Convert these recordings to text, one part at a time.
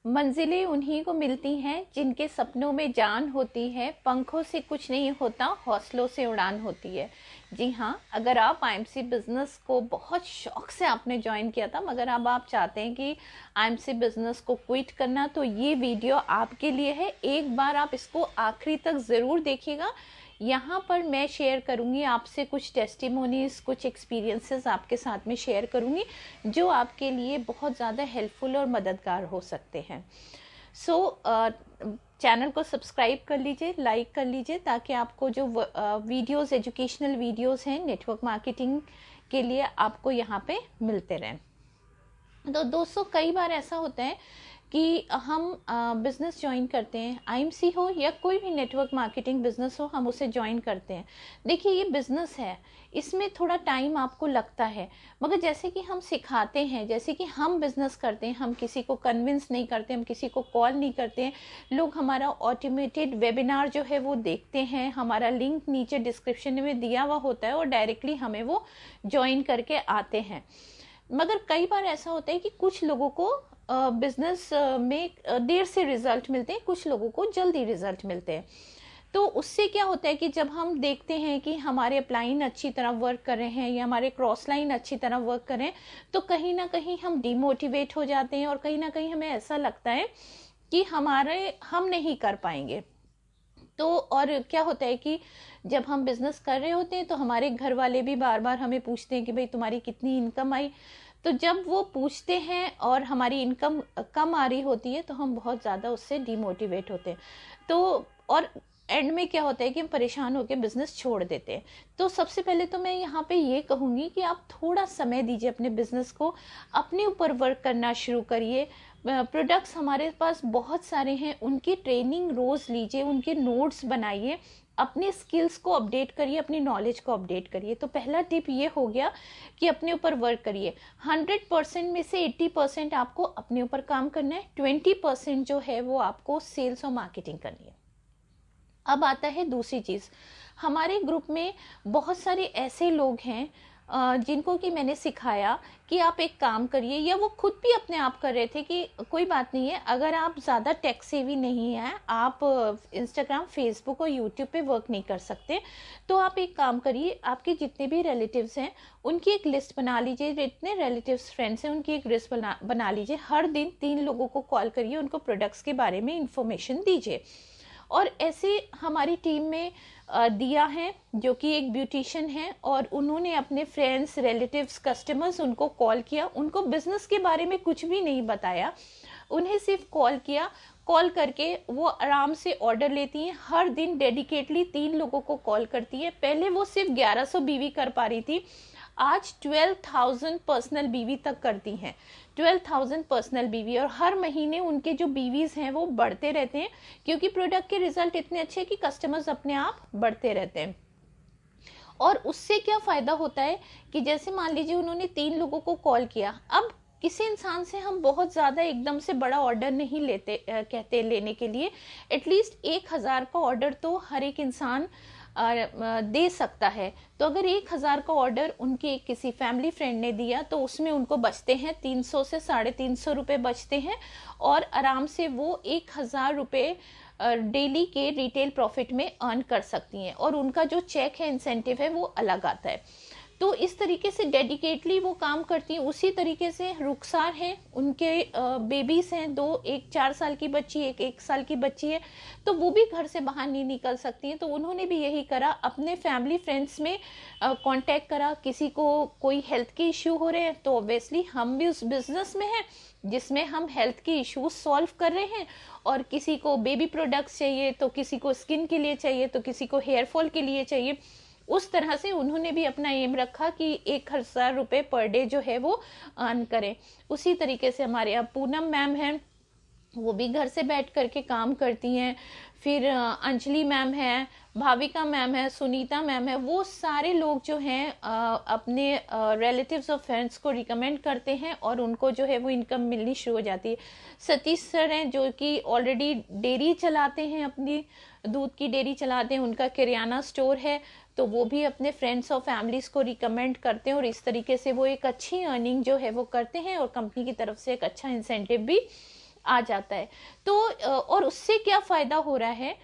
मंजिलें उन्हीं को मिलती हैं जिनके सपनों में जान होती है, पंखों से कुछ नहीं होता, हौसलों से उड़ान होती है। जी हाँ, अगर आप आईएमसी बिजनेस को बहुत शौक से आपने ज्वाइन किया था, मगर अब आप चाहते हैं कि आईएमसी बिजनेस को क्विट करना, तो ये वीडियो आपके लिए है। एक बार आप इसको आखिरी तक ज़रूर देखिएगा। यहाँ पर मैं शेयर करूँगी आपसे कुछ टेस्टिमोनीज, कुछ एक्सपीरियंसेस आपके साथ में शेयर करूँगी जो आपके लिए बहुत ज़्यादा हेल्पफुल और मददगार हो सकते हैं। चैनल को सब्सक्राइब कर लीजिए, लाइक कर लीजिए, ताकि आपको जो वीडियोस, एजुकेशनल वीडियोस हैं नेटवर्क मार्केटिंग के लिए, आपको यहाँ पे मिलते रहें। तो दोस्तों, कई बार ऐसा होता है कि हम बिज़नेस ज्वाइन करते हैं, आईएमसी हो या कोई भी नेटवर्क मार्केटिंग बिज़नेस हो, हम उसे ज्वाइन करते हैं। देखिए, ये बिज़नेस है, इसमें थोड़ा टाइम आपको लगता है, मगर जैसे कि हम सिखाते हैं, जैसे कि हम बिज़नेस करते हैं, हम किसी को कन्विंस नहीं करते, हम किसी को कॉल नहीं करते हैं। लोग हमारा ऑटोमेटेड वेबिनार जो है वो देखते हैं, हमारा लिंक नीचे डिस्क्रिप्शन में दिया हुआ होता है और डायरेक्टली हमें वो ज्वाइन करके आते हैं। मगर कई बार ऐसा होता है कि कुछ लोगों को बिजनेस में देर से रिजल्ट मिलते हैं, कुछ लोगों को जल्दी रिजल्ट मिलते हैं। तो उससे क्या होता है कि जब हम देखते हैं कि हमारे अपलाइन अच्छी तरह वर्क कर रहे हैं या हमारे क्रॉस लाइन अच्छी तरह वर्क कर रहे हैं, तो कहीं ना कहीं हम डिमोटिवेट हो जाते हैं और कहीं ना कहीं हमें ऐसा लगता है कि हम नहीं कर पाएंगे। तो और क्या होता है कि जब हम बिजनेस कर रहे होते हैं तो हमारे घर वाले भी बार बार हमें पूछते हैं कि भाई तुम्हारी कितनी इनकम आई। तो जब वो पूछते हैं और हमारी इनकम कम आ रही होती है तो हम बहुत ज़्यादा उससे डिमोटिवेट होते हैं। तो और एंड में क्या होता है कि हम परेशान होकर बिजनेस छोड़ देते हैं। तो सबसे पहले तो मैं यहाँ पे ये कहूँगी कि आप थोड़ा समय दीजिए अपने बिजनेस को, अपने ऊपर वर्क करना शुरू करिए। प्रोडक्ट्स हमारे पास बहुत सारे हैं, उनकी ट्रेनिंग रोज़ लीजिए, उनके नोट्स बनाइए, अपने स्किल्स को अपडेट करिए, अपनी नॉलेज को अपडेट करिए। तो पहला टिप ये हो गया कि अपने ऊपर वर्क करिए। 100% में से 80% आपको अपने ऊपर काम करना है, 20% जो है वो आपको सेल्स और मार्केटिंग करनी है। अब आता है दूसरी चीज़। हमारे ग्रुप में बहुत सारे ऐसे लोग हैं जिनको कि मैंने सिखाया कि आप एक काम करिए, या वो खुद भी अपने आप कर रहे थे कि कोई बात नहीं है, अगर आप ज़्यादा टेक सेवी नहीं हैं, आप इंस्टाग्राम, फेसबुक और यूट्यूब पे वर्क नहीं कर सकते, तो आप एक काम करिए, आपके जितने भी रिलेटिव्स हैं उनकी एक लिस्ट बना लीजिए, जितने रिलेटिव्स, फ्रेंड्स हैं उनकी एक लिस्ट बना लीजिए। हर दिन 3 लोगों को कॉल करिए, उनको प्रोडक्ट्स के बारे में इंफॉर्मेशन दीजिए। और ऐसे हमारी टीम में दिया है जो कि एक ब्यूटिशियन है, और उन्होंने अपने फ्रेंड्स, रिलेटिव्स, कस्टमर्स, उनको कॉल किया, उनको बिजनेस के बारे में कुछ भी नहीं बताया, उन्हें सिर्फ कॉल किया। कॉल करके वो आराम से ऑर्डर लेती हैं, हर दिन डेडिकेटली 3 लोगों को कॉल करती है। पहले वो सिर्फ 1100 बीवी कर पा रही थी, आज 12,000 पर्सनल बीवी तक करती हैं। 12,000 पर्सनल बीवी, और हर महीने उनके जो बीवीज हैं वो बढ़ते रहते हैं, क्योंकि प्रोडक्ट के रिजल्ट इतने अच्छे हैं कि कस्टमर्स अपने आप बढ़ते रहते हैं। और उससे क्या फायदा होता है कि जैसे मान लीजिए उन्होंने 3 लोगों को कॉल किया, अब किसी इंसान से हम बहुत ज़्यादा एकदम से बड़ा ऑर्डर नहीं लेते, कहते लेने के लिए एटलीस्ट 1,000 का ऑर्डर तो हर एक इंसान दे सकता है। तो अगर 1,000 का ऑर्डर उनके किसी फैमिली फ्रेंड ने दिया तो उसमें उनको बचते हैं 300 से 350 रुपये बचते हैं, और आराम से वो 1,000 रुपये डेली के रिटेल प्रॉफिट में अर्न कर सकती हैं, और उनका जो चेक है, इंसेंटिव है, वो अलग आता है। तो इस तरीके से डेडिकेटली वो काम करती हैं। उसी तरीके से रुखसार हैं, उनके बेबीज हैं, 2, एक 4 साल की बच्ची, एक 1 साल की बच्ची है, तो वो भी घर से बाहर नहीं निकल सकती हैं। तो उन्होंने भी यही करा, अपने फैमिली फ्रेंड्स में कांटेक्ट करा, किसी को कोई हेल्थ के इश्यू हो रहे हैं तो ऑब्वियसली हम भी उस बिजनेस में हैं जिसमें हम हेल्थ के इश्यूज सॉल्व कर रहे हैं, और किसी को बेबी प्रोडक्ट्स चाहिए, तो किसी को स्किन के लिए चाहिए, तो किसी को हेयर फॉल के लिए चाहिए। उस तरह से उन्होंने भी अपना एम रखा कि 1,000 रुपये पर डे जो है वो अर्न करें। उसी तरीके से हमारे यहाँ पूनम मैम हैं, वो भी घर से बैठ करके काम करती हैं। फिर अंजलि मैम है, भाविका मैम है, सुनीता मैम है, वो सारे लोग जो हैं अपने रिलेटिव्स और फ्रेंड्स को रिकमेंड करते हैं और उनको जो है वो इनकम मिलनी शुरू हो जाती है। सतीश सर हैं जो कि ऑलरेडी डेयरी चलाते हैं, अपनी दूध की डेयरी चलाते हैं, उनका किराना स्टोर है, तो वो भी अपने फ्रेंड्स और फैमिलीज को रिकमेंड करते हैं, और इस तरीके से वो एक अच्छी अर्निंग जो है वो करते हैं, और कंपनी की तरफ से एक अच्छा इंसेंटिव भी आ जाता है। तो और उससे क्या फ़ायदा हो रहा है,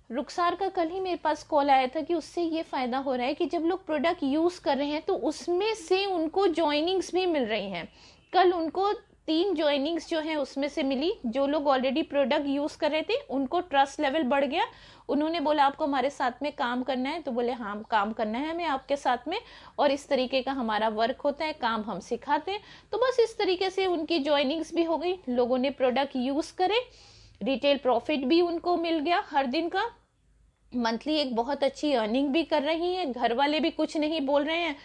रुखसार का कल ही मेरे पास कॉल आया था कि उससे ये फ़ायदा हो रहा है कि जब लोग प्रोडक्ट यूज़ कर रहे हैं तो उसमें से उनको जॉइनिंग्स भी मिल रही हैं। कल उनको 3 जॉइनिंग्स जो हैं उसमें से मिली। जो लोग ऑलरेडी प्रोडक्ट यूज़ कर रहे थे उनको ट्रस्ट लेवल बढ़ गया। उन्होंने बोला आपको हमारे साथ में काम करना है, तो बोले हाँ काम करना है हमें आपके साथ में, और इस तरीके का हमारा वर्क होता है, काम हम सिखाते हैं। तो बस इस तरीके से उनकी जॉइनिंग्स भी हो गई, लोगों ने प्रोडक्ट यूज़ करे, रिटेल प्रॉफिट भी उनको मिल गया हर दिन का, मंथली एक बहुत अच्छी अर्निंग भी कर रही है। घर वाले भी कुछ नहीं बोल रहे हैं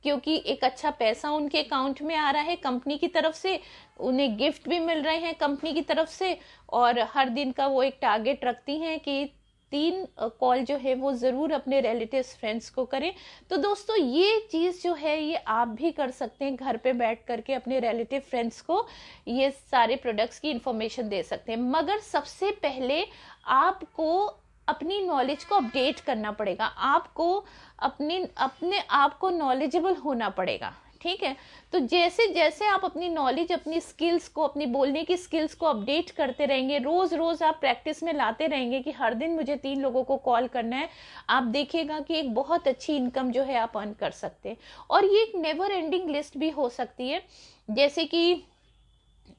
क्योंकि एक अच्छा पैसा उनके अकाउंट में आ रहा है कंपनी की तरफ से, उन्हें गिफ्ट भी मिल रहे हैं कंपनी की तरफ से, और हर दिन का वो एक टारगेट रखती हैं कि 3 कॉल जो है वो ज़रूर अपने रिलेटिव्स फ्रेंड्स को करें। तो दोस्तों ये चीज़ जो है ये आप भी कर सकते हैं, घर पे बैठ करके अपने रिलेटिव फ्रेंड्स को ये सारे प्रोडक्ट्स की इंफॉर्मेशन दे सकते हैं। मगर सबसे पहले आपको अपनी नॉलेज को अपडेट करना पड़ेगा, आपको अपने आप को नॉलेजेबल होना पड़ेगा, ठीक है। तो जैसे जैसे आप अपनी नॉलेज, अपनी स्किल्स को, अपनी बोलने की स्किल्स को अपडेट करते रहेंगे, रोज रोज आप प्रैक्टिस में लाते रहेंगे कि हर दिन मुझे 3 लोगों को कॉल करना है, आप देखिएगा कि एक बहुत अच्छी इनकम जो है आप अर्न कर सकते हैं। और ये एक नेवर एंडिंग लिस्ट भी हो सकती है। जैसे कि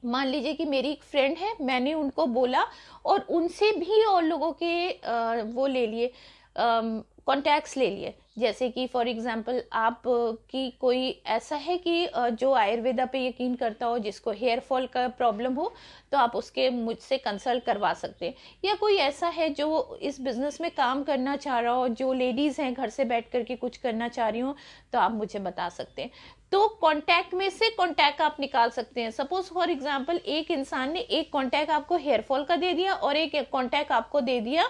मान लीजिए कि मेरी एक फ्रेंड है, मैंने उनको बोला और उनसे भी और लोगों के वो ले लिए, कॉन्टैक्ट्स ले लिए। जैसे कि फॉर एग्जांपल आप की कोई ऐसा है कि जो आयुर्वेदा पे यकीन करता हो, जिसको हेयर फॉल का प्रॉब्लम हो, तो आप उसके मुझसे कंसल्ट करवा सकते हैं। या कोई ऐसा है जो इस बिज़नेस में काम करना चाह रहा हो, जो लेडीज़ हैं घर से बैठ करके कुछ करना चाह रही हो, तो आप मुझे बता सकते हैं। तो कॉन्टैक्ट में से कॉन्टैक्ट आप निकाल सकते हैं। सपोज फॉर एग्जांपल एक इंसान ने एक कॉन्टैक्ट आपको हेयर फॉल का दे दिया और एक कॉन्टैक्ट आपको दे दिया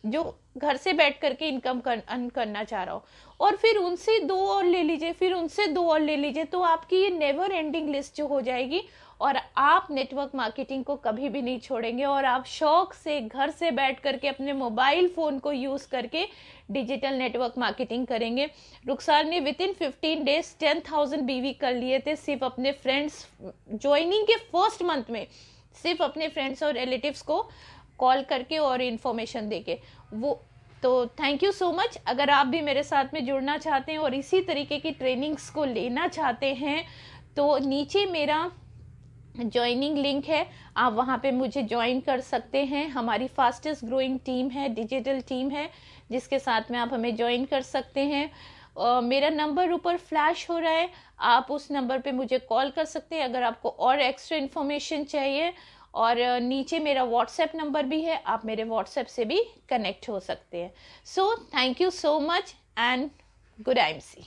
जो घर से बैठ करके इनकम करना चाह रहा हो, और फिर उनसे 2 और ले लीजिए, फिर उनसे 2 और ले लीजिए। तो आपकी ये नेवर एंडिंग लिस्ट जो हो जाएगी और आप नेटवर्क मार्केटिंग को कभी भी नहीं छोड़ेंगे, और आप शौक से घर से बैठ करके अपने मोबाइल फोन को यूज करके डिजिटल नेटवर्क मार्केटिंग करेंगे। रुखसार ने विद इन 15 डेज 10,000 बीवी कर लिए थे, सिर्फ अपने फ्रेंड्स ज्वाइनिंग के फर्स्ट मंथ में, सिर्फ अपने फ्रेंड्स और रिलेटिव्स को कॉल करके और इन्फॉर्मेशन देके। वो तो थैंक यू सो मच। अगर आप भी मेरे साथ में जुड़ना चाहते हैं और इसी तरीके की ट्रेनिंग्स को लेना चाहते हैं तो नीचे मेरा ज्वाइनिंग लिंक है, आप वहाँ पे मुझे ज्वाइन कर सकते हैं। हमारी फास्टेस्ट ग्रोइंग टीम है, डिजिटल टीम है, जिसके साथ में आप हमें ज्वाइन कर सकते हैं। मेरा नंबर ऊपर फ्लैश हो रहा है, आप उस नंबर पे मुझे कॉल कर सकते हैं अगर आपको और एक्स्ट्रा इन्फॉर्मेशन चाहिए। और नीचे मेरा व्हाट्सएप नंबर भी है, आप मेरे व्हाट्सएप से भी कनेक्ट हो सकते हैं। So thank you so much and good IMC।